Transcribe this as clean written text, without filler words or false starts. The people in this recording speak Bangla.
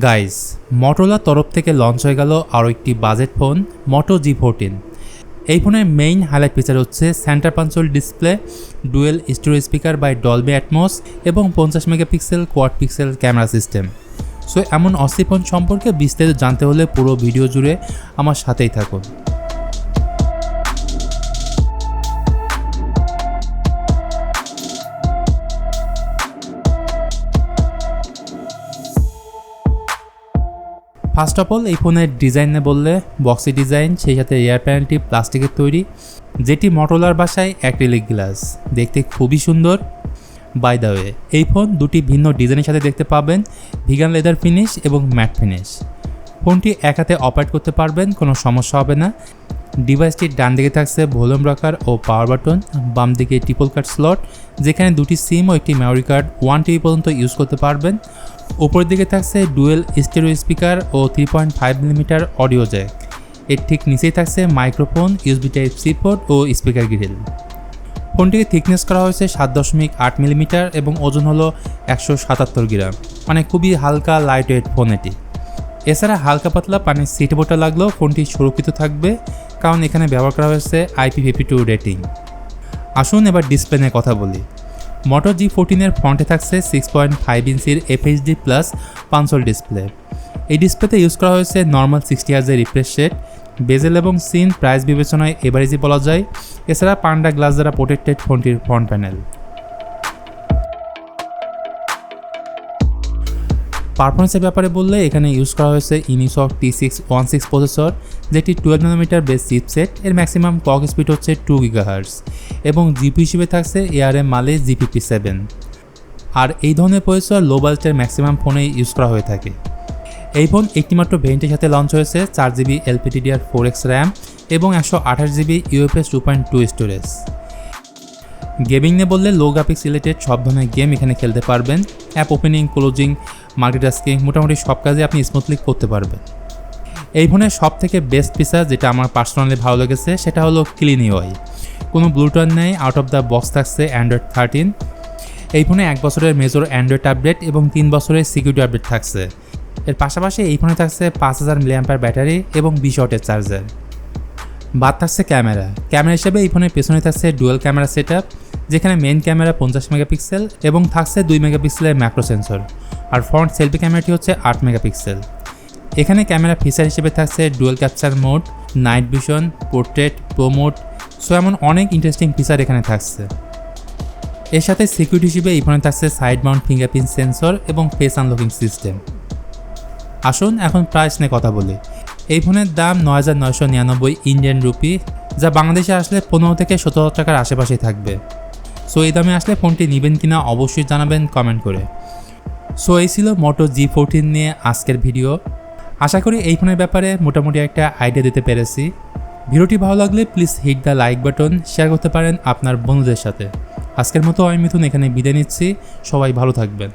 গাইস, মোটোরোলার তরফ থেকে লঞ্চ হয়ে গেল আরও একটি বাজেট ফোন মোটো G14। এই ফোনের মেইন হাইলাইট ফিচার হচ্ছে centre console display, dual stereo speaker by Dolby Atmos এবং 50 megapixel quad pixel camera system. So এমন অস্থির ফোন সম্পর্কে বিস্তারিত জানতে হলে পুরো ভিডিও জুড়ে আমার সাথেই থাকুন। ফার্স্ট অফ অল এই ফোনের ডিজাইনে বললে বক্সি ডিজাইন, সেই সাথে এয়ার প্যানেলটি প্লাস্টিকের তৈরি, যেটি মোটোরোলার ভাষায় অ্যাক্রিলিক গ্লাস, দেখতে খুবই সুন্দর। বাই দ্য ওয়ে, এই ফোন দুটি ভিন্ন ডিজাইনের সাথে দেখতে পাবেন, ভিগান লেদার ফিনিশ এবং ম্যাট ফিনিশ। ফোনটি এক হাতে অপারেট করতে পারবেন, কোনো সমস্যা হবে না। ডিভাইসটির ডান দিকে থাকছে ভলিউম রকার ও পাওয়ার বাটন, বাম দিকে ট্রিপল কার্ড স্লট, যেখানে দুটি সিম ও একটি মেমোরি কার্ড 1 TB পর্যন্ত ইউজ করতে পারবেন। উপরের দিকে থাকছে ডুয়েল স্টেরিও স্পিকার ও 3.5 মিলিমিটার অডিও জ্যাক। এর ঠিক নিচেই থাকছে মাইক্রোফোন, USB Type-C পোর্ট ও স্পিকার গ্রিল। ফোনটিকে থিকনেস করা হয়েছে 7.8 মিলিমিটার এবং ওজন হলো 177 গ্রাম, মানে খুবই হালকা লাইট ওয়েট ফোন এটি। এছাড়া হালকা পাতলা পানির সিট বোটা লাগলেও ফোনটি সুরক্ষিত থাকবে, কারণ এখানে ব্যবহার করা হয়েছে IP52 রেটিং। আসুন এবার ডিসপ্লে নিয়ে কথা বলি। মোটো G14 ফ্রন্টে থাকছে 6.5 ইঞ্চির FHD+ পাঞ্চল ডিসপ্লে। এই ডিসপ্লেতে ইউজ করা হয়েছে নর্মাল 60 Hz রিফ্রেশ রেট। বেজেল এবং সিন প্রাইস বিবেচনায় এভারেজই বলা যায়। এছাড়া পান্ডা গ্লাস দ্বারা প্রোটেক্টেড ফোনটির ফ্রন্ট প্যানেল। পারফরমেন্সের ব্যাপারে বললে এখানে ইউজ করা হয়েছে ইনিসক T616 প্রসেসর, যেটি 12 nm বেস চিপসেট। এর ম্যাক্সিমাম ক্লক স্পিড হচ্ছে 2 GHz এবং জিপি হিসেবে থাকছে ARM Mali G57। আর এই ধরনের প্রসেসর লো বাজেটের ম্যাক্সিমাম ফোনেই ইউজ করা হয়ে থাকে। এই ফোন একটিমাত্র ভেরিয়েন্টের সাথে লঞ্চ হয়েছে 4GB LPDDR4X RAM এবং 128GB UFS 2.2 স্টোরেজ। গেমিং নিয়ে বললে লো গ্রাফিক্স রিলেটেড সব ধরনের গেম এখানে খেলতে পারবেন। অ্যাপ ওপেনিং, ক্লোজিং, মাল্টিটাস্কিং, মোটামুটি সব কাজে আপনি স্মুথলি করতে পারবেন। এই ফোনের সব থেকে বেস্ট ফিচার যেটা আমার পার্সোনালি ভালো লেগেছে সেটা হলো ক্লিন UI। কোনো ব্লুটুথ নেই, আউট অফ দ্য বক্স থাকছে Android 13। এই ফোনে 1 বছরের মেজর অ্যান্ড্রয়েড আপডেট এবং 3 বছরের সিকিউরিটি আপডেট থাকছে। এর পাশাপাশি এই ফোনে থাকছে 5000 mAh ব্যাটারি এবং 20 ওয়াটের চার্জার। বাদ থাকছে ক্যামেরা হিসেবে এই ফোনের পেছনে থাকছে ডুয়েল ক্যামেরা সেটআপ, যেখানে মেইন ক্যামেরা 50 মেগাপিক্সেল এবং থাকছে 2 মেগাপিক্সেলের ম্যাক্রো সেন্সর। আর ফ্রন্ট সেলফি ক্যামেরাটি হচ্ছে 8 মেগাপিক্সেল। এখানে ক্যামেরা ফিচার হিসেবে থাকছে dual capture mode, night vision, portrait, pro mode. So এমন অনেক ইন্টারেস্টিং ফিচার এখানে থাকছে। এর সাথে সিকিউরিটি হিসেবে এই ফোনে থাকছে সাইড মাউন্ট ফিঙ্গারপ্রিন্ট সেন্সর এবং ফেস আনলকিং সিস্টেম। আসুন এখন প্রাইস নিয়ে কথা বলি। এই ফোনের দাম 9999 ইন্ডিয়ান রুপি, যা বাংলাদেশে আসলে 15 থেকে 17 টাকার আশেপাশেই থাকবে। সো এই দামে আসলে ফোনটি নেবেন কিনা অবশ্যই জানাবেন কমেন্ট করে। সো এই ছিল মোটো G14 নিয়ে আজকের ভিডিও। আশা করি এই ফোনের ব্যাপারে মোটামুটি একটা আইডিয়া দিতে পেরেছি। ভিডিওটি ভালো লাগলে please hit the like button, share করতে পারেন আপনার বন্ধুদের সাথে। আজকের মতো আমি মিথুন এখানে বিদায় নিচ্ছি। সবাই ভালো থাকবেন।